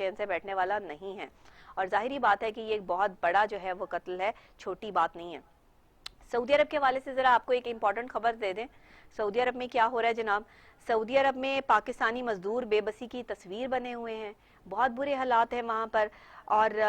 चैन से बैठने वाला नहीं है। और जाहिर बात है कि ये एक बहुत बड़ा जो है वो कत्ल है, छोटी बात नहीं है। सऊदी अरब के हवाले से जरा आपको एक इम्पॉर्टेंट खबर दे दें। सऊदी अरब में क्या हो रहा है जनाब? सऊदी अरब में पाकिस्तानी मजदूर बेबसी की तस्वीर बने हुए हैं, बहुत बुरे हालात हैं वहां पर। और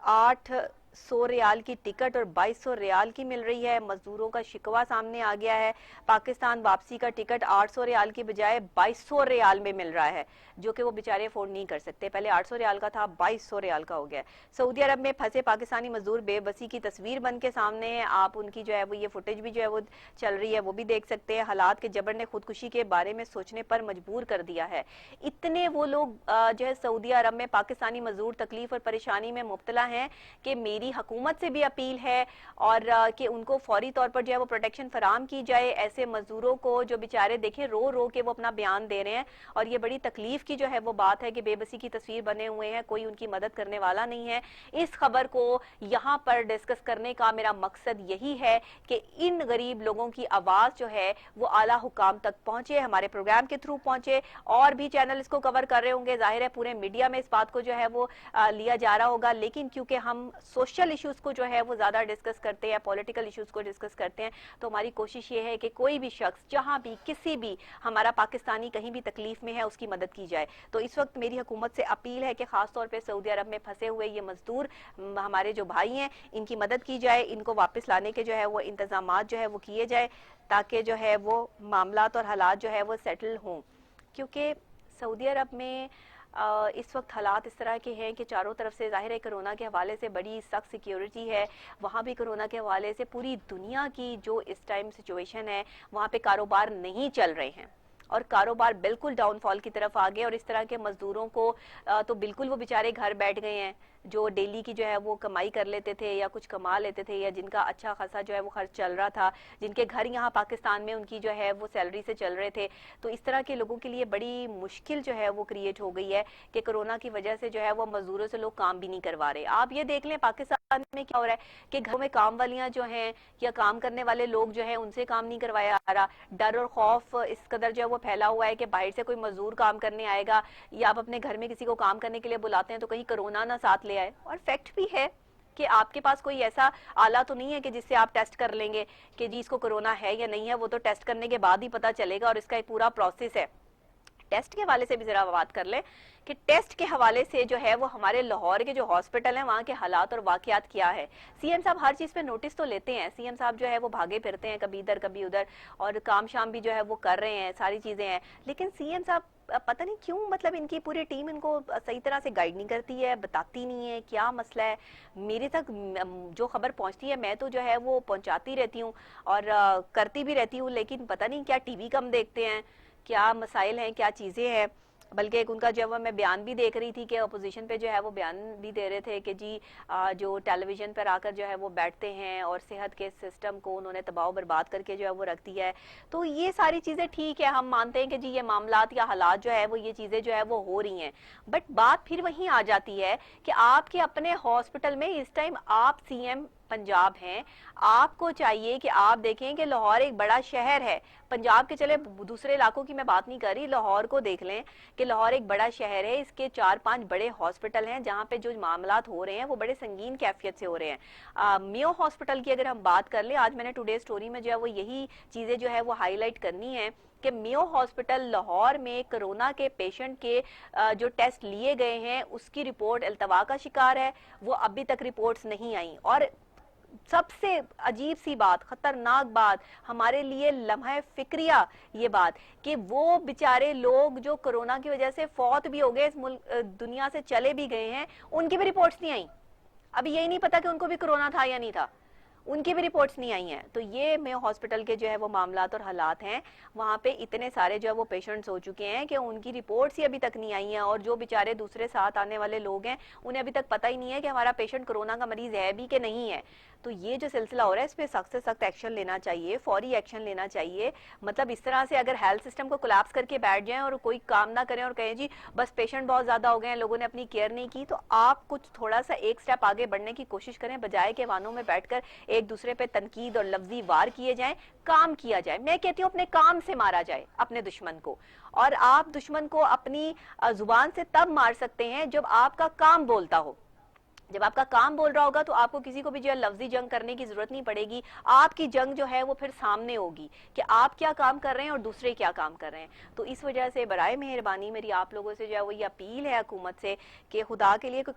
800 रियाल की टिकट और 2200 रियाल की मिल रही है। मजदूरों का शिकवा सामने आ गया है। पाकिस्तान वापसी का टिकट 800 रियाल की बजाय 2200 रियाल में मिल रहा है, जो कि वो बेचारे अफोर्ड नहीं कर सकते। पहले 800 रियाल का था, 2200 रियाल का हो गया। सऊदी अरब में फंसे पाकिस्तानी मजदूर बेबसी की तस्वीर बन के सामने है। आप उनकी जो है वो ये फुटेज भी जो है वो चल रही है, वो भी देख सकते हैं। हालात के जबर ने खुदकुशी के बारे में सोचने पर मजबूर कर दिया है। इतने वो लोग जो है सऊदी अरब में पाकिस्तानी मजदूर तकलीफ और परेशानी में मुब्तला हैं कि मेरी हुकूमत से भी अपील है और कि उनको फौरी तौर पर जो है वो प्रोटेक्शन फराम की जाए। ऐसे मजदूरों को जो बेचारे देखें रो रो के वो अपना बयान दे रहे हैं, और ये बड़ी तकलीफ की जो है वो बात है कि बेबसी की तस्वीर बने हुए हैं, कोई उनकी मदद करने वाला नहीं है। इस खबर को यहाँ पर डिस्कस करने का मेरा मकसद यही है कि इन गरीब लोगों की आवाज जो है वो आला हुकाम तक पहुंचे, हमारे प्रोग्राम के थ्रू पहुंचे। और भी चैनल इसको कवर कर रहे होंगे, जाहिर है पूरे मीडिया में इस बात को जो है वो लिया जा रहा होगा। लेकिन क्योंकि हम सोशल इश्यूज को जो है वो ज्यादा डिस्कस करते हैं, पॉलिटिकल इश्यूज को डिस्कस करते हैं, तो हमारी कोशिश ये है कि कोई भी शख्स जहां भी किसी भी हमारा पाकिस्तानी कहीं भी तकलीफ में है उसकी मदद की जाए। तो इस वक्त मेरी हुकूमत से अपील है कि खासतौर पर सऊदी अरब में फंसे हुए ये मजदूर हमारे जो भाई हैं, इनकी मदद की जाए, इनको वापस लाने के जो है वो इंतजाम जो है वो किए जाए, ताकि जो है वो मामलात और हालात जो है वो सेटल हों। क्योंकि सऊदी अरब में इस वक्त हालात इस तरह के हैं कि चारों तरफ से जाहिर है कोरोना के हवाले से बड़ी सख्त सिक्योरिटी है। वहाँ भी कोरोना के हवाले से पूरी दुनिया की जो इस टाइम सिचुएशन है, वहाँ पे कारोबार नहीं चल रहे हैं और कारोबार बिल्कुल डाउनफॉल की तरफ आ गए। और इस तरह के मजदूरों को तो बिल्कुल वो बेचारे घर बैठ गए हैं, जो डेली की जो है वो कमाई कर लेते थे या कुछ कमा लेते थे, या जिनका अच्छा खासा जो है वो खर्च चल रहा था, जिनके घर यहाँ पाकिस्तान में उनकी जो है वो सैलरी से चल रहे थे। तो इस तरह के लोगों के लिए बड़ी मुश्किल जो है वो क्रिएट हो गई है कि कोरोना की वजह से जो है वो मजदूरों से लोग काम भी नहीं करवा रहे। आप ये देख लें पाकिस्तान में क्या हो रहा है कि घरों में काम वालियां जो हैं या काम करने वाले लोग जो हैं उनसे काम नहीं करवाया जा रहा। डर और खौफ इस कदर जो है वो फैला हुआ है कि बाहर से कोई मजदूर काम करने आएगा या आप अपने घर में किसी को काम करने के लिए बुलाते हैं तो कहीं कोरोना ना साथ ले आए। और फैक्ट भी है कि आपके पास कोई ऐसा आला तो नहीं है कि जिससे आप टेस्ट कर लेंगे कि जी इसको कोरोना है या नहीं है, वो तो टेस्ट करने के बाद ही पता चलेगा और इसका एक पूरा प्रोसेस है। टेस्ट के हवाले से भी जरा बात कर ले कि टेस्ट के हवाले से जो है वो हमारे लाहौर के जो हॉस्पिटल हैं वहाँ के हालात और वाकयात क्या है। सीएम साहब हर चीज़ पे नोटिस तो लेते हैं, सीएम साहब जो है वो भागे फिरते हैं कभी इधर कभी उधर और काम शाम भी जो है वो कर रहे हैं, सारी चीज़ें हैं। लेकिन सीएम साहब पता नहीं क्यों, मतलब इनकी पूरी टीम इनको सही तरह से गाइड नहीं करती है, बताती नहीं है क्या मसला है। मेरे तक जो खबर पहुंचती है मैं तो जो है वो पहुंचाती रहती हूँ और करती भी रहती हूँ, लेकिन पता नहीं क्या टीवी कम देखते हैं, क्या मसाइल हैं, क्या चीज़ें हैं। बल्कि एक उनका जब मैं बयान भी देख रही थी कि अपोजिशन पे जो है वो बयान भी दे रहे थे कि जी जो टेलीविज़न पर आकर जो है वो बैठते हैं और सेहत के सिस्टम को उन्होंने तबाह बर्बाद करके जो है वो रख दिया है। तो ये सारी चीज़ें ठीक है, हम मानते हैं कि जी ये मामलात या हालात जो है वो ये चीज़ें जो है वो हो रही हैं, बट बात फिर वहीं आ जाती है कि आपके अपने हॉस्पिटल में इस टाइम आप सीएम पंजाब हैं, आपको चाहिए कि आप देखें कि लाहौर एक बड़ा शहर है। पंजाब के चले दूसरे इलाकों की मैं बात नहीं कर रही, लाहौर को देख लें कि लाहौर एक बड़ा शहर है, इसके 4-5 बड़े हॉस्पिटल हैं जहां पे जो मामलात हो रहे हैं वो बड़े संगीन कैफियत से हो रहे हैं। मियो हॉस्पिटल की अगर हम बात कर लें, आज मैंने टुडे स्टोरी में जो है वो यही चीजें जो है वो हाईलाइट करनी है कि मियो हॉस्पिटल लाहौर में कोरोना के पेशेंट के जो टेस्ट लिए गए हैं उसकी रिपोर्ट अल्तवा का शिकार है, वो अभी तक रिपोर्ट्स नहीं आई। और सबसे अजीब सी बात, खतरनाक बात, हमारे लिए लम्हा फिक्रिया ये बात कि वो बेचारे लोग जो कोरोना की वजह से फौत भी हो गए, इस मुल्क दुनिया से चले भी गए हैं, उनकी भी रिपोर्ट्स नहीं आई। अभी यही नहीं पता कि उनको भी कोरोना था या नहीं था, उनकी भी रिपोर्ट्स नहीं आई हैं। तो ये मेयो हॉस्पिटल के जो है वो मामलात और हालात हैं, वहाँ पे इतने सारे जो है वो पेशेंट्स हो चुके हैं कि उनकी रिपोर्ट्स ही अभी तक नहीं आई हैं। और जो बेचारे दूसरे साथ आने वाले लोग हैं उन्हें अभी तक पता ही नहीं है कि हमारा पेशेंट कोरोना का मरीज है भी कि नहीं है। तो ये जो सिलसिला हो रहा है इस पर सख्त से सख्त एक्शन लेना चाहिए, फौरी एक्शन लेना चाहिए। मतलब इस तरह से अगर हेल्थ सिस्टम को कोलैप्स करके बैठ जाएं और कोई काम ना करें और कहें जी बस पेशेंट बहुत ज्यादा हो गए हैं, लोगों ने अपनी केयर नहीं की, तो आप कुछ थोड़ा सा एक स्टेप आगे बढ़ने की कोशिश करें, बजाय के वाहनों में बैठकर एक दूसरे पे तनकीद और लफ्जी वार किए जाएं, काम किया जाए। मैं कहती हूँ अपने काम से मारा जाए अपने दुश्मन को, और आप दुश्मन को अपनी जुबान से तब मार सकते हैं जब आपका काम बोलता हो। जब आपका काम बोल रहा होगा तो आपको किसी को भी जो है लफ्जी जंग करने की जरूरत नहीं पड़ेगी। आपकी जंग जो है वो फिर सामने होगी कि आप क्या काम कर रहे हैं और दूसरे क्या काम कर रहे हैं। तो इस वजह से बराए मेहरबानी मेरी आप लोगों से जो है वो ये अपील है हुकूमत से कि खुदा के लिए कोई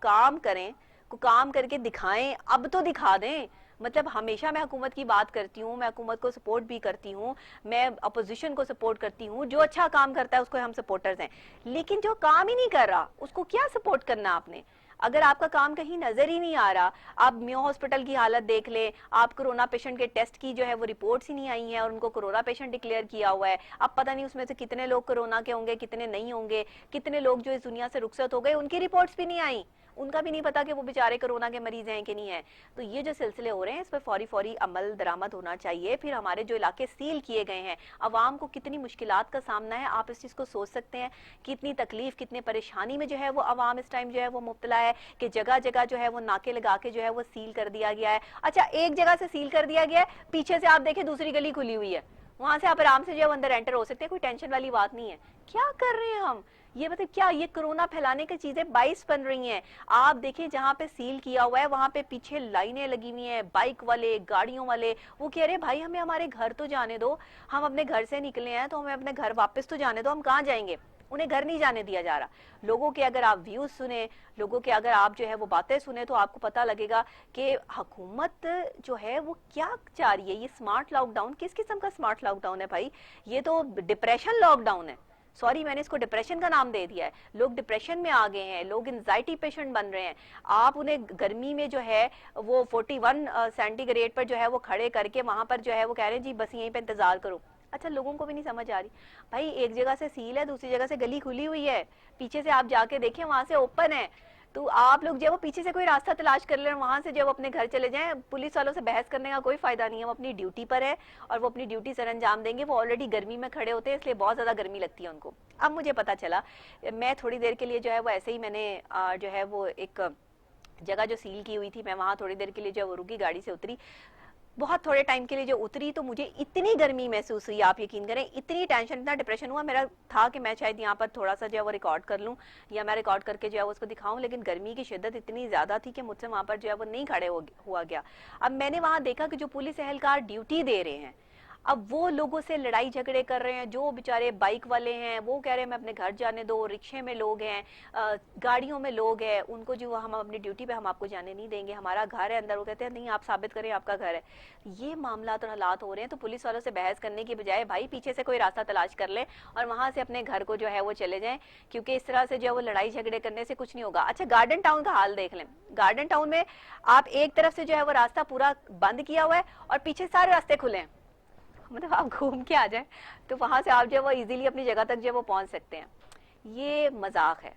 काम करें, कोई काम करके दिखाएं, अब तो दिखा दें। मतलब हमेशा मैं हुकूमत की बात करती हूँ, मैं हुकूमत को सपोर्ट भी करती हूँ, मैं अपोजिशन को सपोर्ट करती हूँ, जो अच्छा काम करता है उसको हम सपोर्टर्स हैं। लेकिन जो काम ही नहीं कर रहा उसको क्या सपोर्ट करना आपने? अगर आपका काम कहीं नजर ही नहीं आ रहा, आप मेयो हॉस्पिटल की हालत देख लें, आप कोरोना पेशेंट के टेस्ट की जो है वो रिपोर्ट्स ही नहीं आई हैं और उनको कोरोना पेशेंट डिक्लेयर किया हुआ है। अब पता नहीं उसमें से कितने लोग कोरोना के होंगे, कितने नहीं होंगे, कितने लोग जो इस दुनिया से रुखसत हो गए उनकी रिपोर्ट्स भी नहीं आई, उनका भी नहीं पता कि वो बेचारे कोरोना के मरीज हैं कि नहीं है। तो ये जो सिलसिले हो रहे हैं इस पर फौरी फौरी अमल दरामद होना चाहिए। फिर हमारे जो इलाके सील किए गए हैं, अवाम को कितनी मुश्किलात का सामना है, आप इस चीज़ को सोच सकते हैं। कितनी तकलीफ, कितनी परेशानी में जो है वो अवाम इस टाइम जो है वो मुब्तला है कि जगह जगह जो है वो नाके लगा के जो है वो सील कर दिया गया है। अच्छा, एक जगह से सील कर दिया गया है, पीछे से आप देखें दूसरी गली खुली हुई है, वहां से आप आराम से जो है अंदर एंटर हो सकते हैं, कोई टेंशन वाली बात नहीं है। क्या कर रहे हैं हम? ये मतलब क्या, ये कोरोना फैलाने की चीजें 22 बन रही हैं। आप देखें जहाँ पे सील किया हुआ है वहां पे पीछे लाइनें लगी हुई हैं, बाइक वाले, गाड़ियों वाले, वो कह रहे भाई हमें हमारे घर तो जाने दो, हम अपने घर से निकले हैं तो हमें अपने घर वापस तो जाने दो, हम कहाँ जाएंगे? उन्हें घर नहीं जाने दिया जा रहा। लोगों के अगर आप व्यूज सुने, लोगों के अगर आप जो है वो बातें सुने, तो आपको पता लगेगा कि हुकूमत जो है वो क्या चाह रही है। ये स्मार्ट लॉकडाउन किस किस्म का स्मार्ट लॉकडाउन है भाई? ये तो डिप्रेशन लॉकडाउन है। सॉरी, मैंने इसको डिप्रेशन का नाम दे दिया है। लोग डिप्रेशन में आ गए हैं, लोग एंजाइटी पेशेंट बन रहे हैं। आप उन्हें गर्मी में जो है वो 41 सेंटीग्रेड पर जो है वो खड़े करके वहां पर जो है वो कह रहे हैं जी बस यहीं पे इंतजार करो। अच्छा, लोगों को भी नहीं समझ आ रही भाई, एक जगह से सील है, दूसरी जगह से गली खुली हुई है, पीछे से आप जाके देखें वहां से ओपन है। तो आप लोग जो वो पीछे से कोई रास्ता तलाश कर ले, वहां से जब अपने घर चले जाएं, पुलिस वालों से बहस करने का कोई फायदा नहीं है। वो अपनी ड्यूटी पर है और वो अपनी ड्यूटी सर अंजाम देंगे। वो ऑलरेडी गर्मी में खड़े होते हैं, इसलिए बहुत ज्यादा गर्मी लगती है उनको। अब मुझे पता चला, मैं थोड़ी देर के लिए जो है वो ऐसे ही मैंने जो है वो एक जगह जो सील की हुई थी, मैं वहां थोड़ी देर के लिए जो वो रुकी, गाड़ी से उतरी, बहुत थोड़े टाइम के लिए जो उतरी तो मुझे इतनी गर्मी महसूस हुई, आप यकीन करें, इतनी टेंशन, इतना डिप्रेशन हुआ मेरा था कि मैं शायद यहाँ पर थोड़ा सा जो है वो रिकॉर्ड कर लूँ या मैं रिकॉर्ड करके जो है उसको दिखाऊं। लेकिन गर्मी की शिद्दत इतनी ज्यादा थी कि मुझसे वहां पर जो है वो नहीं खड़े हुआ गया। अब मैंने वहां देखा कि जो पुलिस एहलकार ड्यूटी दे रहे हैं, अब वो लोगों से लड़ाई झगड़े कर रहे हैं। जो बेचारे बाइक वाले हैं वो कह रहे हैं मैं अपने घर जाने दो, रिक्शे में लोग हैं, गाड़ियों में लोग हैं, उनको जो हम अपनी ड्यूटी पे हम आपको जाने नहीं देंगे, हमारा घर है अंदर। वो कहते हैं नहीं, आप साबित करें आपका घर है। ये मामला और हालात हो रहे हैं। तो पुलिस वालों से बहस करने की बजाय भाई पीछे से कोई रास्ता तलाश कर ले और वहां से अपने घर को जो है वो चले जाएं, क्योंकि इस तरह से जो है वो लड़ाई झगड़े करने से कुछ नहीं होगा। अच्छा, गार्डन टाउन का हाल देख लें। गार्डन टाउन में आप एक तरफ से जो है वो रास्ता पूरा बंद किया हुआ है और पीछे सारे रास्ते खुले हैं, मतलब आप घूम के आ जाए तो वहां से आप जो है वो इजीली अपनी जगह तक जो है वो पहुंच सकते हैं। ये मजाक है,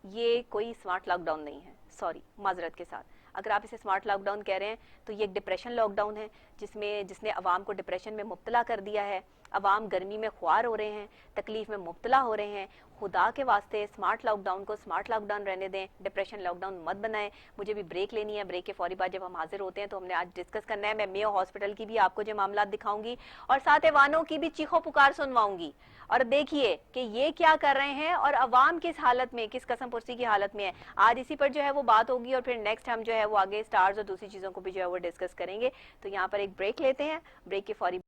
ये कोई स्मार्ट लॉकडाउन नहीं है। सॉरी, माजरत के साथ, अगर आप इसे स्मार्ट लॉकडाउन कह रहे हैं तो ये एक डिप्रेशन लॉकडाउन है, जिसने अवाम को डिप्रेशन में मुब्तला कर दिया है। अवाम गर्मी में ख्वार हो रहे हैं, तकलीफ में मुब्तला हो रहे हैं। खुदा के वास्ते स्मार्ट लॉकडाउन को स्मार्ट लॉकडाउन रहने दें, डिप्रेशन लॉकडाउन मत बनाएं। मुझे भी ब्रेक लेनी है, ब्रेक के फौरी बाद जब हम हाजिर होते हैं तो हमने आज डिस्कस करना है। मैं मेयो हॉस्पिटल की भी आपको जो मामला दिखाऊंगी और साथ ऐवानों की भी चीखों पुकार सुनवाऊंगी। और देखिए कि ये क्या कर रहे हैं और अवाम किस हालत में, किस कसम पुरसी की हालत में है। आज इसी पर जो है वो बात होगी और फिर नेक्स्ट हम जो है वो आगे स्टार्स और दूसरी चीजों को भी जो है वो डिस्कस करेंगे। तो यहाँ पर एक ब्रेक लेते हैं, ब्रेक के फौरी